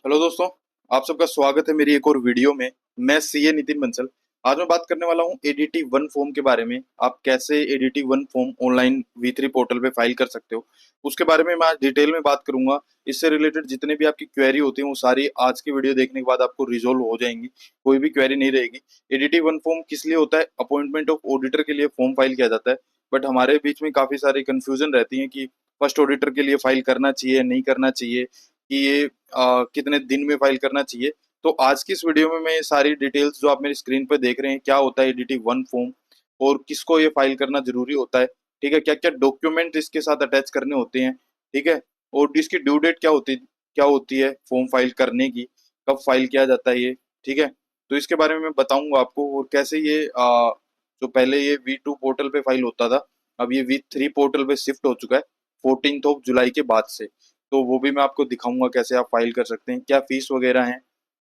Hello दोस्तों। आप सबका स्वागत है मेरी एक और वीडियो में। मैं सीए नितिन बंसल। आज मैं बात करने वाला हूं एडीटी वन फॉर्म के बारे में। आप कैसे ADT one form online V3 portal पे फाइल कर सकते हो, उसके बारे में मैं आज डिटेल में बात करूंगा। इससे रिलेटेड जितने भी आपकी क्वेरी होती हैं वो सारी आज की वीडियो देखने के बाद आपको रिजोल्व हो जाएंगी। कोई भी क्वेरी नहीं रहेगी। एडीटी वन फॉर्म किस लिए होता है? अपॉइंटमेंट ऑफ ऑडिटर के लिए फॉर्म फाइल किया जाता है। बट हमारे बीच में काफी सारी कंफ्यूजन रहती है कि फर्स्ट ऑडिटर के लिए फाइल करना चाहिए नहीं करना चाहिए, कि ये कितने दिन में फाइल करना चाहिए। तो आज की इस वीडियो में मैं ये सारी डिटेल्स जो आप मेरी स्क्रीन पर देख रहे हैं, क्या होता है एडीटी वन फॉर्म और किसको ये फाइल करना जरूरी होता है, ठीक है, क्या क्या डॉक्यूमेंट इसके साथ अटैच करने होते हैं, ठीक है, और इसकी ड्यू डेट क्या होती है फॉर्म फाइल करने की, कब फाइल किया जाता है ये, ठीक है। तो इसके बारे में मैं बताऊंगा आपको। और कैसे ये जो पहले ये V2 पोर्टल पे फाइल होता था, अब ये V3 पोर्टल पे शिफ्ट हो चुका है 14 जुलाई के बाद से। तो वो भी मैं आपको दिखाऊंगा कैसे आप फाइल कर सकते हैं, क्या फीस वगैरह है,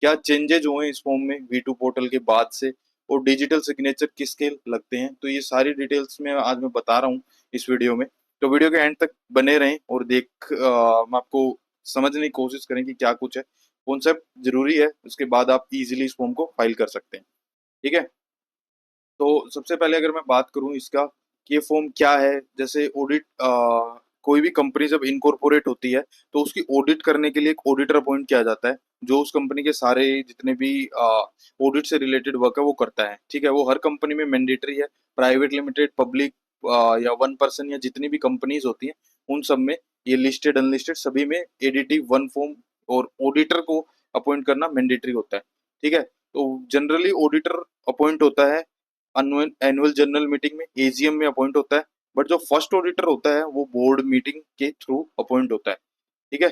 क्या चेंजेज हुए हैं इस फॉर्म में V2 पोर्टल के बाद से, और डिजिटल सिग्नेचर किसके लगते हैं। तो ये सारी डिटेल्स में आज मैं बता रहा हूँ इस वीडियो में। तो वीडियो के एंड तक बने रहें और मैं आपको समझने की कोशिश करें कि क्या कुछ है, कौन सा जरूरी है। उसके बाद आप इजीली इस फॉर्म को फाइल कर सकते हैं, ठीक है। तो सबसे पहले अगर मैं बात करूं इसका कि ये फॉर्म क्या है, जैसे ऑडिट, कोई भी कंपनी जब इनकॉर्पोरेट होती है तो उसकी ऑडिट करने के लिए एक ऑडिटर अपॉइंट किया जाता है, जो उस कंपनी के सारे जितने भी ऑडिट से रिलेटेड वर्क है वो करता है, ठीक है। वो हर कंपनी में मैंडेटरी है। प्राइवेट लिमिटेड, पब्लिक या वन पर्सन या जितनी भी कंपनीज होती हैं उन सब में, ये लिस्टेड अनलिस्टेड सभी में एडीटी वन फॉर्म और ऑडिटर को अपॉइंट करना मैंडेटरी होता है, ठीक है। तो जनरली ऑडिटर अपॉइंट होता है एनुअल जनरल मीटिंग में, एजीएम में अपॉइंट होता है। बट जो फर्स्ट ऑडिटर होता है वो बोर्ड मीटिंग के थ्रू अपॉइंट होता है, ठीक है।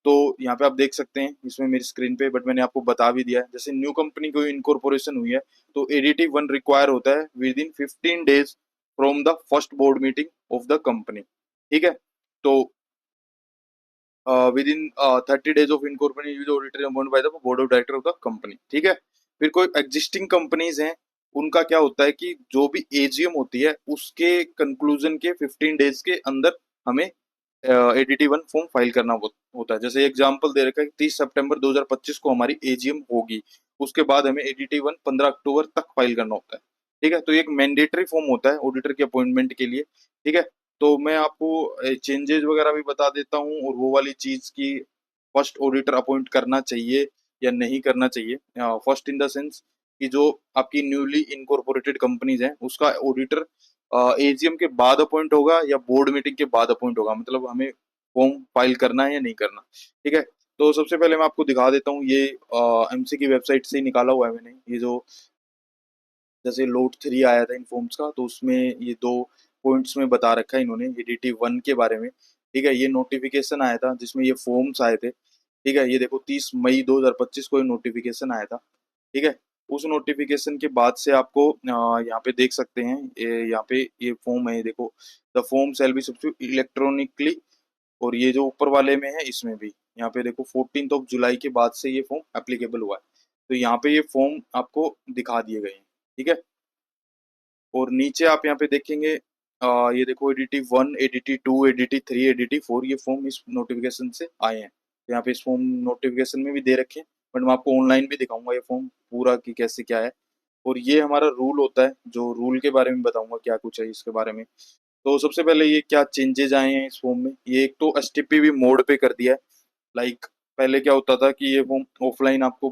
तो यहाँ पे आप देख सकते हैं इसमें मेरी स्क्रीन पे, बट मैंने आपको बता भी दिया है। जैसे न्यू कंपनी कोई इनकॉर्पोरेशन हुई है तो एडीटी वन रिक्वायर होता है within 15 days from the first board meeting of the company, ठीक है। तो within 30 days of incorporation auditor appoint by the board of director of the company, ठीक है। फिर कोई एग्जिस्टिंग कंपनीज हैं, उनका क्या होता है कि जो भी एजीएम होती है उसके कंक्लूजन के 15 डेज के अंदर हमें एडीटी वन फॉर्म फाइल करना होता है। जैसे एग्जांपल दे रखा है कि 30 सितंबर 2025 को हमारी एजीएम होगी, उसके बाद हमें एडीटी वन 15 अक्टूबर तक फाइल करना होता है, ठीक है। तो ये एक मैंडेटरी फॉर्म होता है ऑडिटर के अपॉइंटमेंट के लिए, ठीक है। तो मैं आपको चेंजेस वगैरह भी बता देता हूँ और वो वाली चीज की फर्स्ट ऑडिटर अपॉइंट करना चाहिए या नहीं करना चाहिए। फर्स्ट इन द सेंस कि जो आपकी न्यूली इनकॉर्पोरेटेड कंपनीज हैं उसका ऑडिटर एजीएम के बाद अपॉइंट होगा या बोर्ड मीटिंग के बाद अपॉइंट होगा, मतलब हमें फॉर्म फाइल करना है या नहीं करना, ठीक है। तो सबसे पहले मैं आपको दिखा देता हूँ, ये एमसी की वेबसाइट से ही निकाला हुआ है मैंने। ये जो जैसे लोड 3 आया था इन फॉर्म्स का, तो उसमें ये दो पॉइंट्स में बता रखा है इन्होंने एडीटी वन के बारे में, ठीक है। ये नोटिफिकेशन आया था जिसमें ये फॉर्म्स आए थे, ठीक है। ये देखो 30 मई 2025 को ये नोटिफिकेशन आया था, ठीक है। उस नोटिफिकेशन के बाद से आपको यहाँ पे देख सकते हैं, यहाँ पे ये फॉर्म है, ये देखो, the form shall be substitute electronically. और ये जो ऊपर वाले में है इसमें भी यहाँ पे देखो 14 जुलाई के बाद से ये फॉर्म एप्लीकेबल हुआ है। तो यहाँ पे ये फॉर्म आपको दिखा दिए गए हैं, ठीक है। और नीचे आप यहाँ पे देखेंगे, ये देखो ADT one, ADT two, ADT three, ADT four, ये फॉर्म इस नोटिफिकेशन से आए हैं। तो यहाँ पे इस फॉर्म नोटिफिकेशन में भी दे रखे हैं, बट मैं आपको ऑनलाइन भी दिखाऊंगा ये फॉर्म पूरा कि कैसे क्या है। और ये हमारा रूल होता है, जो रूल के बारे में बताऊंगा क्या कुछ है इसके बारे में। तो सबसे पहले ये क्या चेंजेज आए हैं इस फॉर्म में, ये एक तो एसटीपी भी मोड पे कर दिया है। लाइक पहले क्या होता था कि ये फॉर्म ऑफलाइन आपको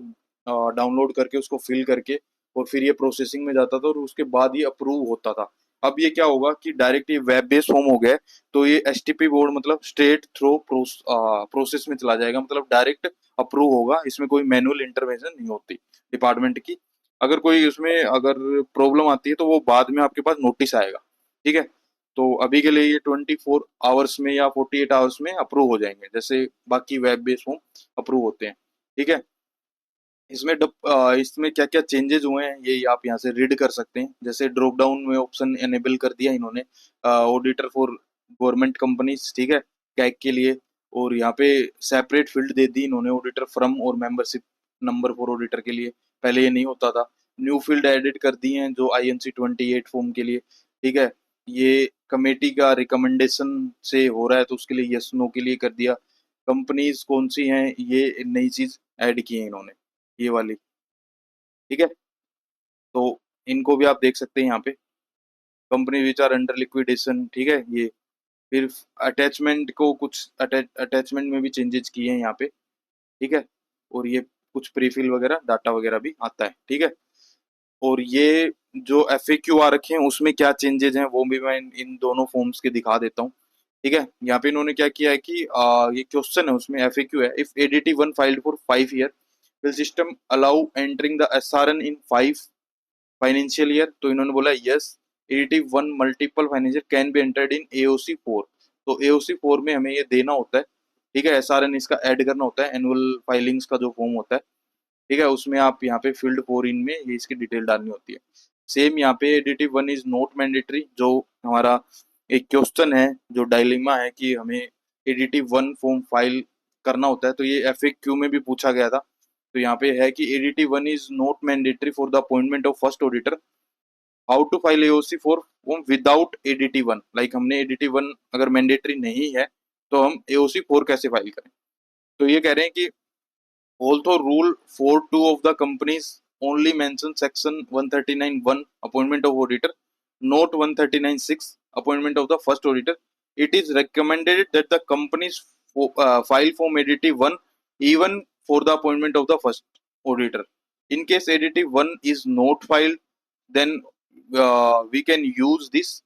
डाउनलोड करके उसको फिल करके और फिर ये प्रोसेसिंग में जाता था और उसके बाद ये अप्रूव होता था। अब ये क्या होगा कि डायरेक्ट ये वेब बेस्ड फॉर्म हो गया है। तो ये एसटीपी बोर्ड मतलब स्ट्रेट थ्रू प्रोसेस में चला जाएगा, मतलब डायरेक्ट अप्रूव होगा, इसमें कोई मैनुअल इंटरवेंशन नहीं होती डिपार्टमेंट की। अगर कोई उसमें अगर प्रॉब्लम आती है तो वो बाद में आपके पास नोटिस आएगा, ठीक है। तो अभी के लिए ये 24 आवर्स में या 48 आवर्स में अप्रूव हो जाएंगे, जैसे बाकी वेब बेस्ड फॉर्म अप्रूव होते हैं, ठीक है। इसमें क्या क्या चेंजेस हुए हैं ये आप यहाँ से रीड कर सकते हैं। जैसे ड्रॉप डाउन में ऑप्शन एनेबल कर दिया इन्होंने ऑडिटर फॉर गवर्नमेंट कंपनीज, ठीक है, कैग के लिए। और यहाँ पे सेपरेट फील्ड दे दी इन्होंने ऑडिटर फ्रॉम और मेंबरशिप नंबर फॉर ऑडिटर के लिए, पहले ये नहीं होता था। न्यू फील्ड एडिट कर दी हैं जो INC 28 फॉर्म के लिए, ठीक है। ये कमेटी का रिकमेंडेशन से हो रहा है तो उसके लिए यस नो के लिए कर दिया। कंपनीज कौन सी हैं ये नई चीज ऐड की है इन्होंने, ये वाली, ठीक है। तो इनको भी आप देख सकते हैं यहाँ पे, company which are under liquidation, ठीक है ये। फिर अटैचमेंट को कुछ अटैचमेंट में भी चेंजेस किए हैं यहाँ पे, ठीक है। और ये कुछ प्रीफिल वगैरह डाटा वगैरह भी आता है, ठीक है। और ये जो एफएक्यू आ रखे हैं उसमें क्या चेंजेस हैं वो भी मैं इन दोनों फॉर्म्स के दिखा देता हूँ, ठीक है। यहाँ पे इन्होंने क्या किया है कि ये क्वेश्चन है उसमें एफएक्यू है, if ADT one filed for 5 year will system allow entering the SRN in 5 financial year, तो इन्होंने बोला yes, ADT one multiple financial can be entered in AOC 4, तो एओसी 4 में हमें ये देना होता है, ठीक है। एसआरएन इसका ऐड करना होता है, एनुअल फाइलिंग्स का जो फॉर्म होता है, ठीक है। उसमें आप यहाँ पे फील्ड 4 इन में ये इसकी डिटेल डालनी होती है। सेम यहाँ पे additive one is not mandatory, जो हमारा एक क्वेश्चन है, जो डायलेमा है कि हमें एडिटिव वन फॉर्म फाइल करना होता है, तो ये एफएक्यू में भी पूछा गया था। तो यहाँ पे है कि ADT one is not mandatory for the appointment of first auditor, how to file AOC four form without ADT one, like हमने एडिटिव वन अगर मैंडेटरी नहीं है तो हम एओसी 4 कैसे फाइल करें। तो ये कह रहे हैं कि although Rule 4.2 of the companies only mentions Section 139(1) appointment of auditor, not 139(6) appointment of the first auditor, it is recommended that the companies file Form ADT 1 even for the appointment of the first auditor. In case ADT 1 is not filed, then we can use this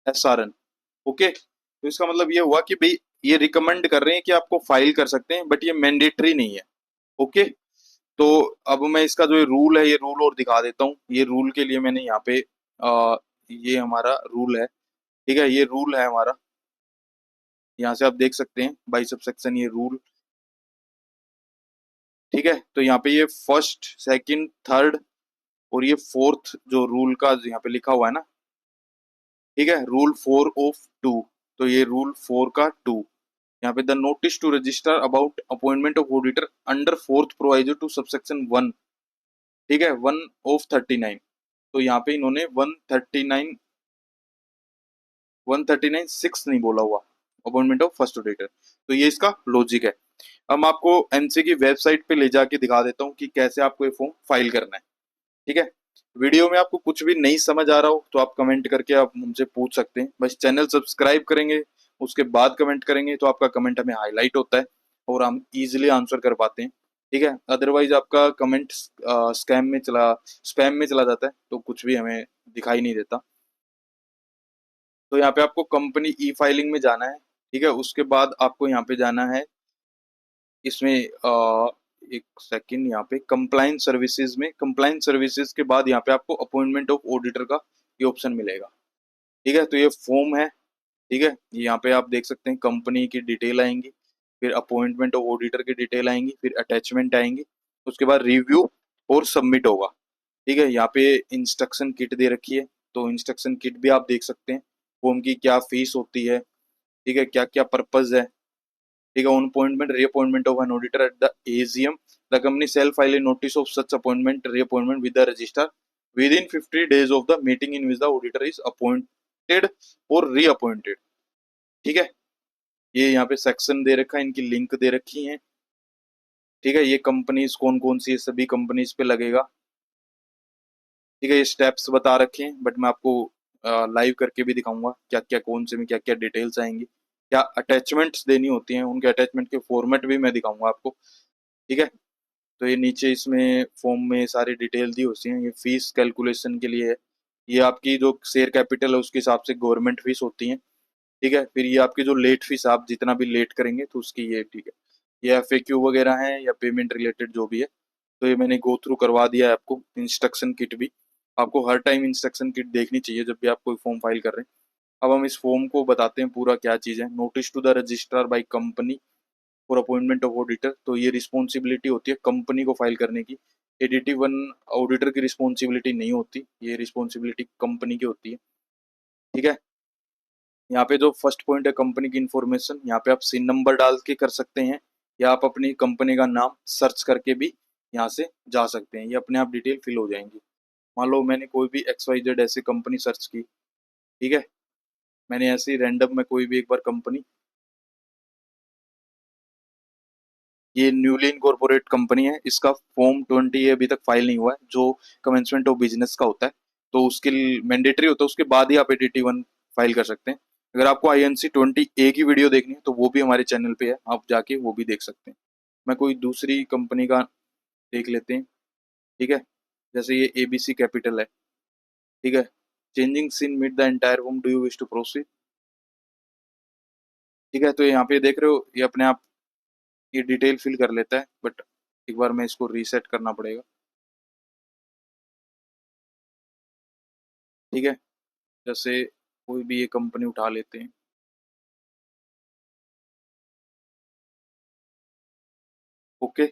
SRN. Okay, तो इसका मतलब ये हुआ कि भाई ये recommend कर रहे हैं कि आपको फाइल कर सकते हैं, बट ये मैंडेटरी नहीं है। ओके, तो अब मैं इसका जो रूल है, ये रूल और दिखा देता हूँ। ये रूल के लिए मैंने यहाँ पे ये हमारा रूल है, ठीक है। ये रूल है हमारा, यहाँ से आप देख सकते हैं बाई सबसेक्शन ये रूल, ठीक है। तो यहाँ पे ये फर्स्ट, सेकंड, थर्ड और ये फोर्थ जो रूल का यहाँ पे लिखा हुआ है ना, ठीक है, रूल 4 of 2, तो ये रूल 4 का 2, यहाँ पे the notice to register about appointment of auditor under fourth proviso to subsection 1, ठीक है, 1 of 39। तो यहाँ पे इन्होंने 139(6) नहीं बोला हुआ, अपॉइंटमेंट ऑफ फर्स्ट ऑडिटर, तो ये इसका लॉजिक है। हम आपको एमसी की वेबसाइट पे ले जाके दिखा देता हूँ कि कैसे आपको ये फॉर्म फाइल करना है, ठीक है। वीडियो में आपको कुछ भी नहीं समझ आ रहा हो तो आप कमेंट करके आप मुझसे पूछ सकते हैं, बस चैनल सब्सक्राइब करेंगे उसके बाद कमेंट करेंगे तो आपका कमेंट हमें हाईलाइट होता है और हम इजीली आंसर कर पाते हैं, ठीक है। अदरवाइज आपका कमेंट स्पैम में चला जाता है तो कुछ भी हमें दिखाई नहीं देता। तो यहाँ पे आपको कंपनी ई फाइलिंग में जाना है, ठीक है। उसके बाद आपको यहाँ पे जाना है इसमें एक सेकंड, यहाँ पे कंप्लायंस सर्विसेज में, कंप्लायंस सर्विसेज के बाद यहाँ पे आपको अपॉइंटमेंट ऑफ ऑडिटर का ये ऑप्शन मिलेगा, ठीक है। तो ये फॉर्म है, ठीक है। यहाँ पे आप देख सकते हैं कंपनी की डिटेल आएंगी, फिर अपॉइंटमेंट ऑफ ऑडिटर की डिटेल आएंगी, फिर अटैचमेंट आएंगी, उसके बाद रिव्यू और सबमिट होगा, ठीक है। यहाँ पे इंस्ट्रक्शन किट दे रखी है, तो इंस्ट्रक्शन किट भी आप देख सकते हैं, फॉर्म की क्या फीस होती है, ठीक है, क्या क्या पर्पज है, ठीक है। On appointment reappointment of an auditor at the AGM, the company shall file a notice of such appointment reappointment with the register within 50 days of the meeting in which the auditor is appointed और reappointed, ठीक है। ये यहाँ पे section दे रखा है, इनकी link दे रखी है, ठीक है। ये कंपनीज कौन कौन सी है, सभी कंपनीज पे लगेगा, ठीक है। ये स्टेप्स बता रखे हैं, बट मैं आपको लाइव करके भी दिखाऊंगा क्या क्या कौन से में क्या क्या डिटेल्स आएंगी, क्या अटैचमेंट्स देनी होती हैं, उनके अटैचमेंट के फॉर्मेट भी मैं दिखाऊंगा आपको, ठीक है। तो ये नीचे इसमें फॉर्म में सारी डिटेल दी होती हैं। ये फीस कैलकुलेशन के लिए है, ये आपकी जो शेयर कैपिटल है उसके हिसाब से गवर्नमेंट फीस होती है, ठीक है। फिर ये आपकी जो लेट फीस, आप जितना भी लेट करेंगे तो उसकी ये, ठीक है। ये एफएक्यू वगैरह है या पेमेंट रिलेटेड जो भी है, तो ये मैंने गो थ्रू करवा दिया है आपको। इंस्ट्रक्शन किट भी आपको हर टाइम इंस्ट्रक्शन किट देखनी चाहिए जब भी आप कोई फॉर्म फाइल कर रहे हैं। अब हम इस फॉर्म को बताते हैं पूरा क्या चीज़ है। Notice to the registrar by company for appointment of auditor, तो ये रिस्पॉन्सिबिलिटी होती है कंपनी को फाइल करने की, एडीटी वन ऑडिटर की रिस्पॉन्सिबिलिटी नहीं होती, ये रिस्पॉन्सिबिलिटी कंपनी की होती है, ठीक है। यहाँ पे जो फर्स्ट पॉइंट है कंपनी की इन्फॉर्मेशन, यहाँ पे आप सिन नंबर डाल के कर सकते हैं या आप अपनी कंपनी का नाम सर्च करके भी यहाँ से जा सकते हैं, ये अपने आप डिटेल फिल हो जाएंगी। मान लो मैंने कोई भी XYZ ऐसे कंपनी सर्च की, ठीक है, मैंने ऐसे रैंडम में कोई भी एक बार कंपनी ये न्यूली इनकॉर्पोरेट कंपनी है, इसका फॉर्म 20 अभी तक फाइल नहीं हुआ है, जो कमेंसमेंट ऑफ बिजनेस का होता है, तो उसके मैंडेटरी होता है, उसके बाद ही आप ADT1 फाइल कर सकते हैं। अगर आपको INC 20A की वीडियो देखनी है तो वो भी हमारे चैनल पे है, आप जाके वो भी देख सकते हैं। मैं कोई दूसरी कंपनी का देख लेते हैं, ठीक है। जैसे ये ABC कैपिटल है, ठीक है। Changing scene mid the entire home, do you wish to proceed, ठीक है। तो यहाँ पे देख रहे हो, ये अपने आप ये डिटेल फिल कर लेता है, बट एक बार मैं इसको रीसेट करना पड़ेगा, ठीक है। जैसे कोई भी ये कंपनी उठा लेते हैं, ओके।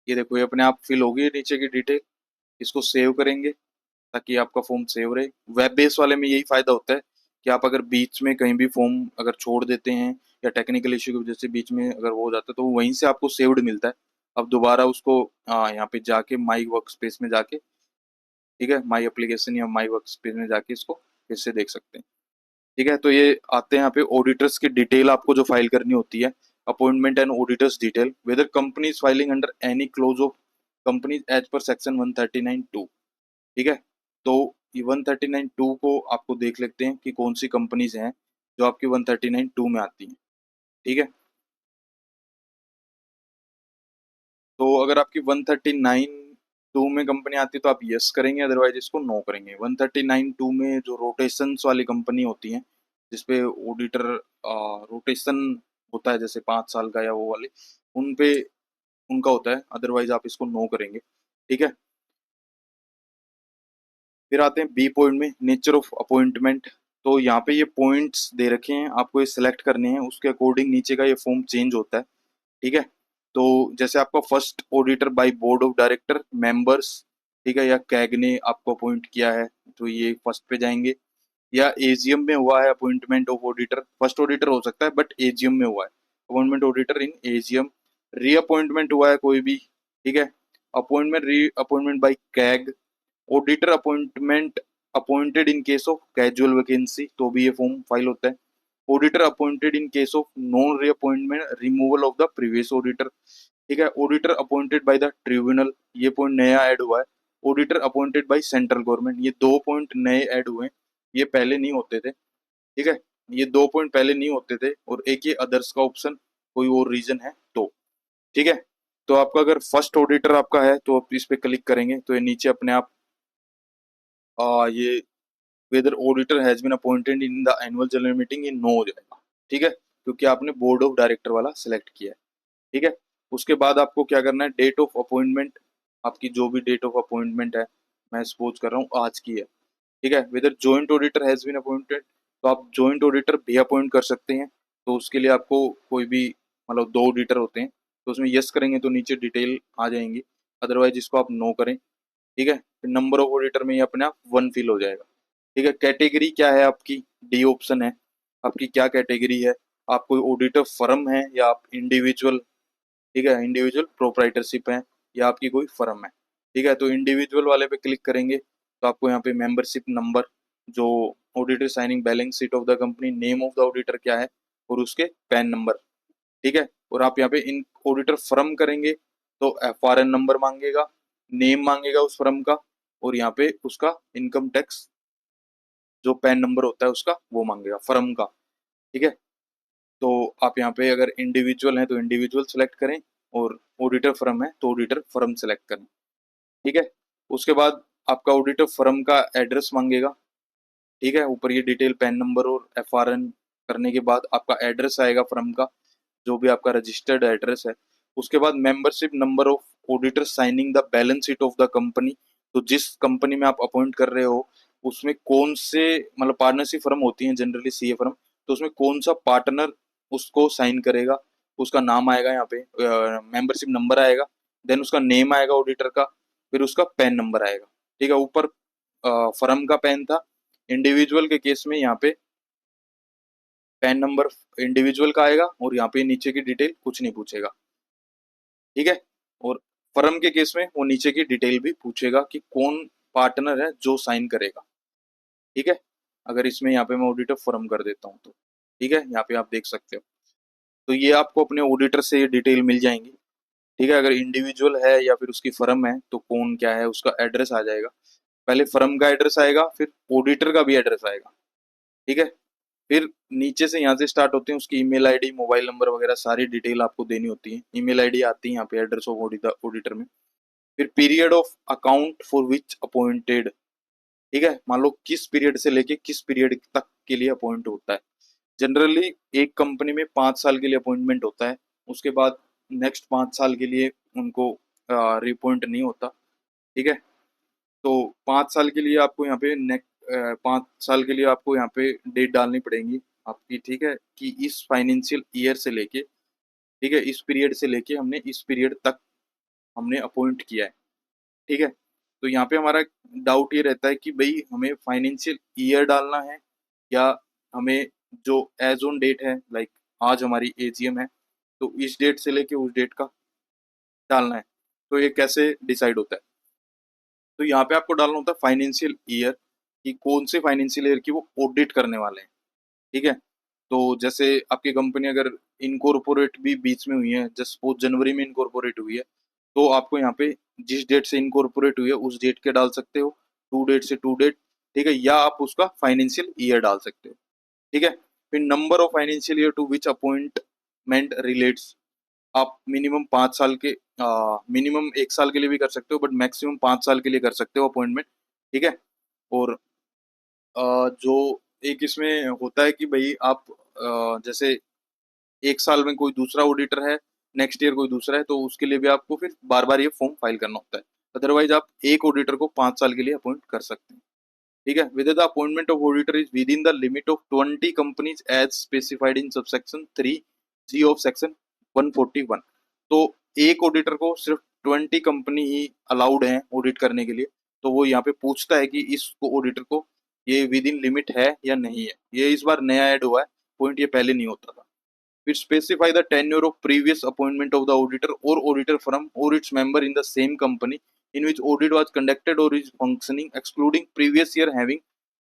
ये देखो, ये अपने आप फिल होगी नीचे की डिटेल। इसको सेव करेंगे ताकि आपका फॉर्म सेव रहे। वेब बेस वाले में यही फायदा होता है कि आप अगर बीच में कहीं भी फॉर्म अगर छोड़ देते हैं या टेक्निकल इश्यू की वजह से बीच में अगर वो हो जाता है तो वहीं से आपको सेव्ड मिलता है। अब दोबारा उसको यहाँ पे जाके माई वर्क स्पेस में जाके, ठीक है, माई एप्लीकेशन या माई वर्क स्पेस में जाके इसको फिर से देख सकते हैं, ठीक है। तो ये आते हैं यहाँ पे ऑडिटर्स की डिटेल आपको जो फाइल करनी होती है, appointment and auditors detail, whether company is filing under any clause of company as per section 139(2), ठीक है। तो ये 139(2) को आपको देख लेते हैं कि कौन सी कंपनीज हैं जो आपकी 139(2) में आती हैं, ठीक है। तो अगर आपकी 139(2) में कंपनी आती है तो आप यस करेंगे, अदरवाइज इसको नो करेंगे। 139(2) में जो रोटेशंस वाली कंपनी होती हैं, जिसपे ऑडिटर रोटेशन होता है, जैसे 5 साल का या वो वाले, उन पे उनका होता है, अदरवाइज आप इसको नो करेंगे, ठीक है। फिर आते हैं बी पॉइंट में, नेचर ऑफ अपॉइंटमेंट। तो यहाँ पे ये पॉइंट्स दे रखे हैं, आपको ये सिलेक्ट करने हैं, उसके अकॉर्डिंग नीचे का ये फॉर्म चेंज होता है, ठीक है। तो जैसे आपका first auditor by board of director members, ठीक है, या कैग ने आपको अपॉइंट किया है तो ये फर्स्ट पे जाएंगे, या AGM में हुआ है appointment of auditor, first auditor हो सकता है बट AGM में हुआ है appointment auditor in AGM, reappointment हुआ है कोई भी, ठीक है, अपॉइंटमेंट री appointment bye CAG, auditor appointment appointed in case of casual vacancy, तो भी ये फॉर्म फाइल होता है। Auditor appointed in case of non reappointment removal of the previous auditor, ठीक है। Auditor appointed by the tribunal, ये point नया add हुआ है। Auditor appointed by central government, ये 2 पॉइंट नए ऐड हुए हैं, ये पहले नहीं होते थे, ठीक है। ये 2 पॉइंट पहले नहीं होते थे, और एक ये अदर्स का ऑप्शन, कोई और रीजन है तो, ठीक है। तो आपका अगर फर्स्ट ऑडिटर आपका है तो आप इस पे क्लिक करेंगे तो ये नीचे अपने आप ये whether auditor has been appointed in the annual general meeting, ये नो हो जाएगा, ठीक है, क्योंकि आपने बोर्ड ऑफ डायरेक्टर वाला सिलेक्ट किया है, ठीक है। उसके बाद आपको क्या करना है, डेट ऑफ अपॉइंटमेंट, आपकी जो भी डेट ऑफ अपॉइंटमेंट है, मैं सपोज कर रहा हूँ आज की है, ठीक है। Whether joint auditor has been appointed, तो आप जॉइंट ऑडिटर भी अपॉइंट कर सकते हैं। तो उसके लिए आपको कोई भी, मतलब 2 ऑडिटर होते हैं, तो उसमें यस करेंगे तो नीचे डिटेल आ जाएंगी, अदरवाइज इसको आप नो करें, ठीक है। फिर नंबर ऑफ ऑडिटर में ये अपने आप 1 फिल हो जाएगा, ठीक है। कैटेगरी क्या है आपकी, डी ऑप्शन है, आपकी क्या कैटेगरी है, आप कोई ऑडिटर फर्म है या आप इंडिविजुअल, ठीक है, इंडिविजुअल प्रोप्राइटरशिप है या आपकी कोई फर्म है, ठीक है। तो इंडिविजुअल वाले पे क्लिक करेंगे तो आपको यहाँ पे मेंबरशिप नंबर, जो auditor signing balance sheet of the company, name of the auditor क्या है, और उसके पैन नंबर, ठीक है। और आप यहाँ पे इन ऑडिटर फर्म करेंगे तो FRN नंबर मांगेगा, नेम मांगेगा उस फर्म का, और यहाँ पे उसका इनकम टैक्स जो पैन नंबर होता है उसका वो मांगेगा फर्म का, ठीक है। तो आप यहाँ पे अगर इंडिविजुअल हैं तो इंडिविजुअल सेलेक्ट करें, और ऑडिटर फर्म है तो ऑडिटर फर्म सेलेक्ट करें, ठीक है। उसके बाद आपका ऑडिटर फर्म का एड्रेस मांगेगा, ठीक है। ऊपर ये डिटेल पैन नंबर और FRN करने के बाद आपका एड्रेस आएगा फर्म का, जो भी आपका रजिस्टर्ड एड्रेस है। उसके बाद membership number of auditor signing the balance sheet of the company, तो जिस कंपनी में आप अपॉइंट कर रहे हो उसमें कौन से, मतलब पार्टनरशिप फर्म होती हैं जनरली CA फर्म, तो उसमें कौन सा पार्टनर उसको साइन करेगा, उसका नाम आएगा यहाँ पे, मेंबरशिप नंबर आएगा, देन उसका नेम आएगा ऑडिटर का, फिर उसका पैन नंबर आएगा, ठीक है। ऊपर फर्म का पैन था, इंडिविजुअल के केस में यहाँ पे पैन नंबर इंडिविजुअल का आएगा, और यहाँ पे नीचे की डिटेल कुछ नहीं पूछेगा, ठीक है। और फर्म के केस में वो नीचे की डिटेल भी पूछेगा कि कौन पार्टनर है जो साइन करेगा, ठीक है। अगर इसमें यहाँ पे मैं ऑडिटर फर्म कर देता हूँ तो, ठीक है, यहाँ पे आप देख सकते हो। तो ये आपको अपने ऑडिटर से ये डिटेल मिल जाएंगी। ठीक है। अगर इंडिविजुअल है या फिर उसकी फर्म है तो कौन क्या है उसका एड्रेस आ जाएगा। पहले फर्म का एड्रेस आएगा, फिर ऑडिटर का भी एड्रेस आएगा। ठीक है। फिर नीचे से यहाँ से स्टार्ट होते हैं उसकी ईमेल आईडी, मोबाइल नंबर वगैरह सारी डिटेल आपको देनी होती है। ईमेल आईडी आती है यहाँ पे एड्रेस ऑफ ऑडिटर में। फिर period of account for which appointed. ठीक है, मान लो किस पीरियड से लेके किस पीरियड तक के लिए अपॉइंट होता है। जनरली एक कंपनी में 5 साल के लिए अपॉइंटमेंट होता है। उसके बाद नेक्स्ट 5 साल के लिए उनको रिपॉइंट नहीं होता। ठीक है। तो 5 साल के लिए आपको यहाँ पे 5 साल के लिए आपको यहाँ पे डेट डालनी पड़ेगी आपकी। ठीक है, कि इस फाइनेंशियल ईयर से लेके, ठीक है, इस पीरियड से लेके हमने इस पीरियड तक हमने अपॉइंट किया है। ठीक है। तो यहाँ पे हमारा डाउट ये रहता है कि भाई हमें फाइनेंशियल ईयर डालना है या हमें जो एज ऑन डेट है, लाइक आज हमारी एजीएम है तो इस डेट से लेके उस डेट का डालना है। तो ये कैसे डिसाइड होता है? तो यहाँ पे आपको डालना होता है फाइनेंशियल ईयर, कि कौन से फाइनेंशियल ईयर की वो ऑडिट करने वाले हैं। ठीक है। तो जैसे आपकी कंपनी अगर इनकॉर्पोरेट भी बीच में हुई है, जस्ट सपोज जनवरी में इनकॉर्पोरेट हुई है, तो आपको यहाँ पे जिस डेट से इनकॉर्पोरेट हुई है उस डेट के डाल सकते हो, टू डेट से टू डेट। ठीक है, या आप उसका फाइनेंशियल ईयर डाल सकते हो। ठीक है। फिर number of financial year to which appointment relates. आप मिनिमम 5 साल के, मिनिमम 1 साल के लिए भी कर सकते हो बट मैक्सिमम 5 साल के लिए कर सकते हो अपॉइंटमेंट। ठीक है। और जो एक इसमें होता है कि भाई आप जैसे 1 साल में कोई दूसरा ऑडिटर है, नेक्स्ट ईयर कोई दूसरा है, तो उसके लिए भी आपको फिर बार बार ये फॉर्म फाइल करना होता है। अदरवाइज आप एक ऑडिटर को 5 साल के लिए अपॉइंट कर सकते हैं। ठीक है। With the appointment of auditor is within the limit of 20 companies as specified in subsection 3 G of section 141। तो एक ऑडिटर को सिर्फ 20 कंपनी ही अलाउड है ऑडिट करने के लिए। तो वो यहाँ पे पूछता है कि इस ऑडिटर को ये विद इन लिमिट है या नहीं है। ये इस बार नया ऐड हुआ है पॉइंट, ये पहले नहीं होता था। फिर specify the tenure of previous appointment of the auditor और ऑडिटर फर्म और its member in the same company in which audit was conducted or is functioning excluding previous year having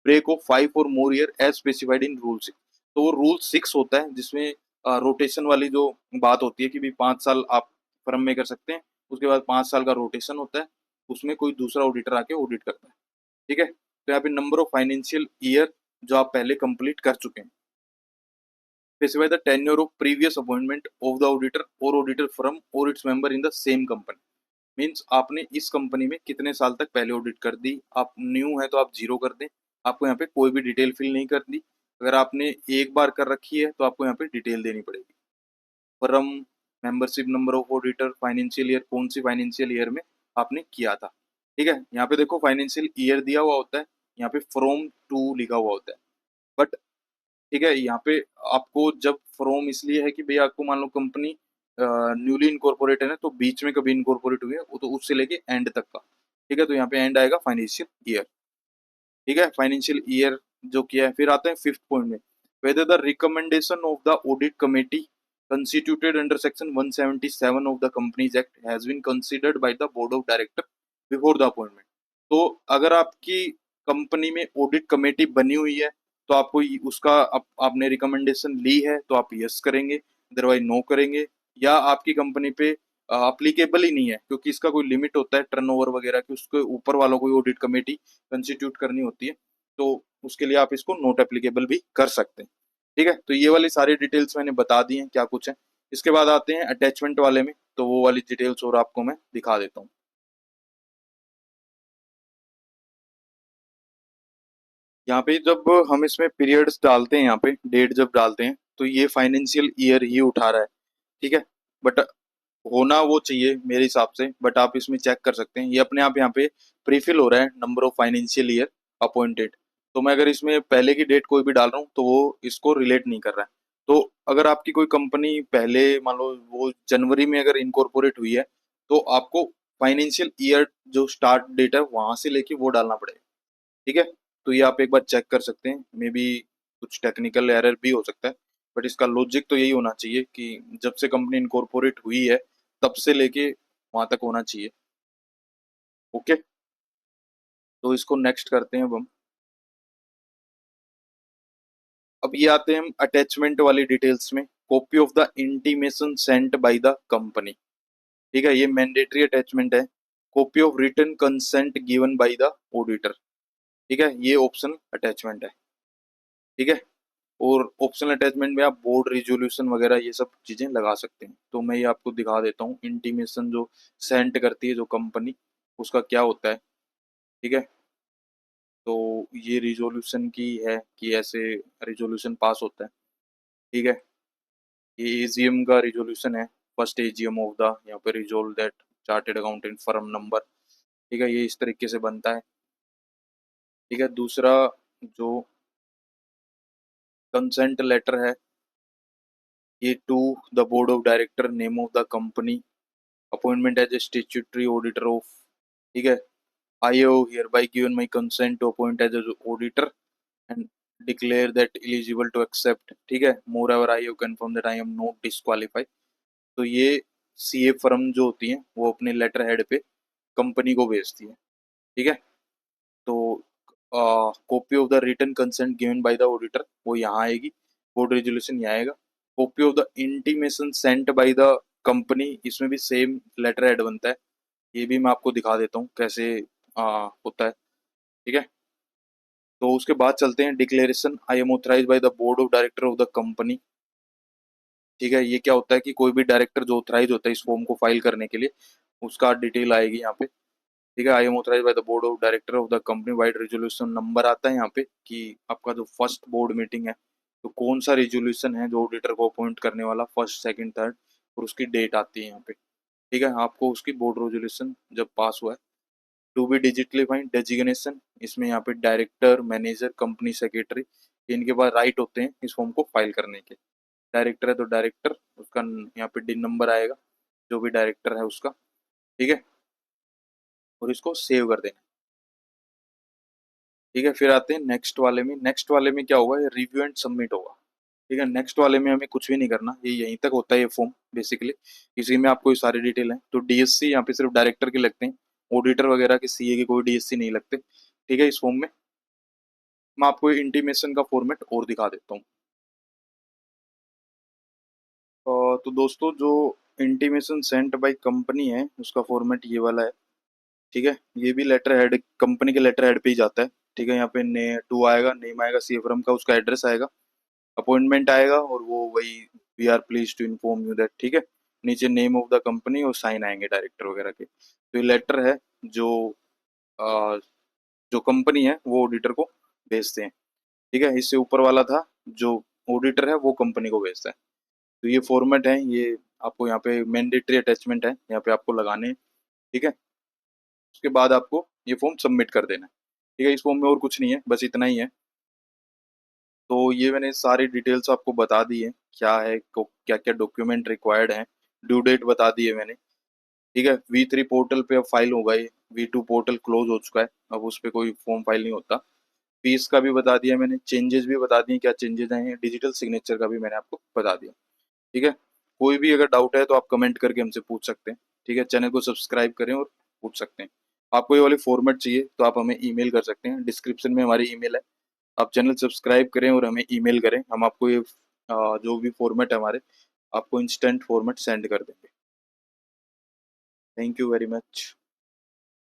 break of 5 or more year as specified in rule 6। तो वो rule 6 होता है जिसमें rotation वाली जो बात होती है कि भी 5 साल आप फर्म में कर सकते हैं, उसके बाद 5 साल का रोटेशन होता है, उसमें कोई दूसरा ऑडिटर आके ऑडिट करता है। ठीक है। तो यहाँ पे नंबर ऑफ फाइनेंशियल ईयर जो आप पहले कंप्लीट कर चुके हैं। Specify the tenure of previous appointment of the auditor और ऑडिटर फर्म और its member in the same company. Means आपने इस कंपनी में कितने साल तक पहले ऑडिट कर दी। आप न्यू है तो आप 0 कर दें, आपको यहाँ पे कोई भी डिटेल फिल नहीं करनी। अगर आपने एक बार कर रखी है तो आपको यहाँ पे डिटेल देनी पड़ेगी। Firm, membership, number of auditor, financial year, कौन सी फाइनेंशियल ईयर में आपने किया था। ठीक है। यहाँ पे देखो फाइनेंशियल ईयर दिया हुआ होता है, यहाँ पे फ्रॉम टू लिखा हुआ होता है। बट ठीक है, यहाँ पे आपको जब फ्रॉम इसलिए है कि भैया आपको मान लो कंपनी न्यूली इनकॉर्पोरेट है ना, तो बीच में कभी इनकॉर्पोरेट हुई है वो तो उससे लेके एंड तक का। ठीक है। तो यहाँ पे एंड आएगा फाइनेंशियल ईयर। ठीक है, फाइनेंशियल ईयर जो किया है। फिर आते हैं फिफ्थ पॉइंट में, whether the recommendation of the audit committee constituted under section 177 of the companies act has been considered by the board of director before the appointment। तो अगर आपकी कंपनी में ऑडिट कमेटी बनी हुई है तो आपको उसका आपने रिकमेंडेशन ली है तो आप यस करेंगे, अदरवाइज नो करेंगे। या आपकी कंपनी पे अप्लीकेबल ही नहीं है क्योंकि इसका कोई लिमिट होता है टर्नओवर वगैरह की, उसके ऊपर वालों को ऑडिट कमेटी कंस्टिट्यूट करनी होती है, तो उसके लिए आप इसको नोट एप्लीकेबल भी कर सकते हैं। ठीक है। तो ये वाली सारी डिटेल्स मैंने बता दी हैं क्या कुछ है। इसके बाद आते हैं अटैचमेंट वाले में, तो वो वाली डिटेल्स और आपको मैं दिखा देता हूँ। यहाँ पे जब हम इसमें पीरियड्स डालते हैं, यहाँ पे डेट जब डालते हैं तो ये फाइनेंशियल ईयर ही उठा रहा है। ठीक है। बट होना वो चाहिए मेरे हिसाब से, बट आप इसमें चेक कर सकते हैं ये अपने आप यहाँ पे प्रीफिल हो रहा है number of financial year appointed. तो मैं अगर इसमें पहले की डेट कोई भी डाल रहा हूँ तो वो इसको रिलेट नहीं कर रहा है। तो अगर आपकी कोई कंपनी पहले मान लो वो जनवरी में अगर इनकॉर्पोरेट हुई है तो आपको फाइनेंशियल ईयर जो स्टार्ट डेट है वहां से लेके वो डालना पड़ेगा। ठीक है। तो ये आप एक बार चेक कर सकते हैं, मे बी कुछ टेक्निकल एरर भी हो सकता है, बट इसका लॉजिक तो यही होना चाहिए कि जब से कंपनी इनकॉर्पोरेट हुई है तब से लेके वहां तक होना चाहिए। ओके। तो इसको नेक्स्ट करते हैं अब ये आते हैं हम अटैचमेंट वाली डिटेल्स में। Copy of the intimation sent by the company. ठीक है, ये मैंडेटरी अटैचमेंट है। Copy of written consent given by the auditor, ठीक है, ये ऑप्शनल अटैचमेंट है। ठीक है, और ऑप्शनल अटैचमेंट में आप बोर्ड रिजोल्यूशन वगैरह ये सब चीजें लगा सकते हैं। तो मैं ये आपको दिखा देता हूँ, इंटीमेशन जो सेंड करती है जो कंपनी, उसका क्या होता है। ठीक है, तो ये रिजोल्यूशन की है कि ऐसे रिजोल्यूशन पास होता है। ठीक है, ये एजीएम का रिजोल्यूशन है, फर्स्ट एजीएम ऑफ द, यहाँ पे resolve that chartered accountant firm number. ठीक है, ये इस तरीके से बनता है। ठीक है, दूसरा जो कंसेंट लेटर है, ये to the board of director, name of the company, appointment as a statutory auditor of. ठीक है, I have hereby given my consent to appoint as an auditor and declare that eligible to accept। ठीक है, moreover I have confirmed that I am not disqualified। तो ये CA firm जो होती है वो अपने लेटर हेड पे कंपनी को भेजती है। ठीक है, तो copy of the written consent given by the auditor वो यहाँ आएगी, बोर्ड रेजोल्यूशन यहाँ आएगा। Copy of the intimation sent by the company, इसमें भी सेम लेटर हेड बनता है। ये भी मैं आपको दिखा देता हूँ कैसे होता है। ठीक है, तो उसके बाद चलते हैं declaration I am authorise by the board of director of the company. ठीक है, ये क्या होता है कि कोई भी डायरेक्टर जो ऑथराइज होता है इस फॉर्म को फाइल करने के लिए, उसका डिटेल आएगी यहाँ पे। ठीक है, I am authorise by the board of director of the company, vide resolution number आता है यहाँ पे कि आपका जो फर्स्ट बोर्ड मीटिंग है तो कौन सा रेजोल्यूशन है जो ऑडिटर को अपॉइंट करने वाला, फर्स्ट सेकंड थर्ड, और उसकी डेट आती है यहाँ पे। ठीक है, आपको उसकी बोर्ड रेजोल्यूशन जब पास हुआ है। To be digitally signed designation, इसमें यहाँ पे डायरेक्टर, मैनेजर, कंपनी सेक्रेटरी, इनके पास राइट होते हैं इस फॉर्म को फाइल करने के। डायरेक्टर है तो डायरेक्टर, उसका यहाँ पे डिन नंबर आएगा जो भी डायरेक्टर है उसका। ठीक है, और इसको सेव कर देना। ठीक है, फिर आते हैं नेक्स्ट वाले में। नेक्स्ट वाले में क्या होगा, ये रिव्यू एंड सबमिट होगा। ठीक है, नेक्स्ट वाले में हमें कुछ भी नहीं करना, ये यहीं तक होता है ये फॉर्म बेसिकली। इसी में आपको ये सारी डिटेल है। तो डीएससी यहाँ पे सिर्फ डायरेक्टर के लगते हैं, ऑडिटर वगैरह के सीए के कोई डीएससी नहीं लगते। ठीक है, इस फॉर्म में मैं आपको इंटीमेशन का फॉर्मेट और दिखा देता हूँ। तो दोस्तों जो इंटीमेशन सेंट बाय कंपनी है उसका फॉर्मेट ये वाला है। ठीक है, ये भी लेटर हेड, कंपनी के लेटर हेड पे ही जाता है। ठीक है, यहाँ पे ने टू आएगा, नेम आएगा सी फर्म का, उसका एड्रेस आएगा, अपॉइंटमेंट आएगा, और वो वही we are pleased to inform you that. ठीक है, नीचे नेम ऑफ द कंपनी और साइन आएंगे डायरेक्टर वगैरह के। तो ये लेटर है जो अ, जो कंपनी है वो ऑडिटर को भेजते हैं। ठीक है, इससे ऊपर वाला था जो ऑडिटर है वो कंपनी को भेजता है। तो ये फॉर्मेट है, ये आपको यहाँ पे मैंडेटरी अटैचमेंट है, यहाँ पे आपको लगाने हैं। ठीक है, उसके बाद आपको ये फॉर्म सबमिट कर देना है। ठीक है, इस फॉर्म में और कुछ नहीं है, बस इतना ही है। तो ये मैंने सारी डिटेल्स आपको बता दी है, क्या है क्या क्या डॉक्यूमेंट रिक्वायर्ड है, ड्यू डेट बता दी है मैंने। ठीक है, V3 पोर्टल पे अब फाइल होगा, ये V2 पोर्टल क्लोज हो चुका है, अब उस पर कोई फॉर्म फाइल नहीं होता। फीस का भी बता दिया मैंने, चेंजेस भी बता दिए क्या चेंजेस आए हैं, डिजिटल सिग्नेचर का भी मैंने आपको बता दिया। ठीक है, कोई भी अगर डाउट है तो आप कमेंट करके हमसे पूछ सकते हैं। ठीक है, चैनल को सब्सक्राइब करें और पूछ सकते हैं। आपको ये वाली फॉर्मेट चाहिए तो आप हमें ईमेल कर सकते हैं, डिस्क्रिप्शन में हमारी ईमेल है। आप चैनल सब्सक्राइब करें और हमें ईमेल करें, हम आपको ये जो भी फॉर्मेट है हमारे, आपको इंस्टेंट फॉर्मेट सेंड कर देंगे। Thank you very much.